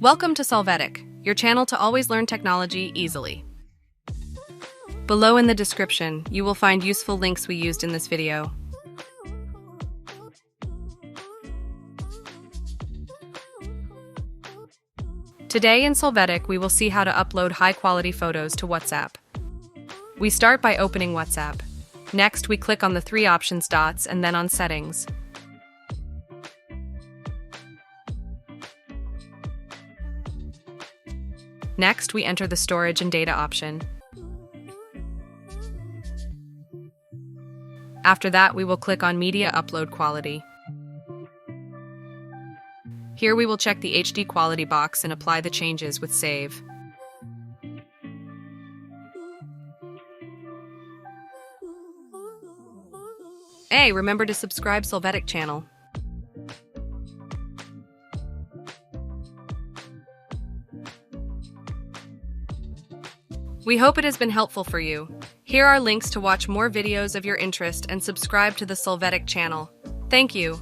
Welcome to Solvetic, your channel to always learn technology easily. Below in the description, you will find useful links we used in this video. Today in Solvetic, we will see how to upload high-quality photos to WhatsApp. We start by opening WhatsApp. Next, we click on the three options dots and then on Settings. Next, we enter the storage and data option. After that, we will click on Media Upload Quality. Here we will check the HD quality box and apply the changes with Save. Hey, remember to subscribe Solvetic channel. We hope it has been helpful for you. Here are links to watch more videos of your interest and subscribe to the Solvetic channel. Thank you.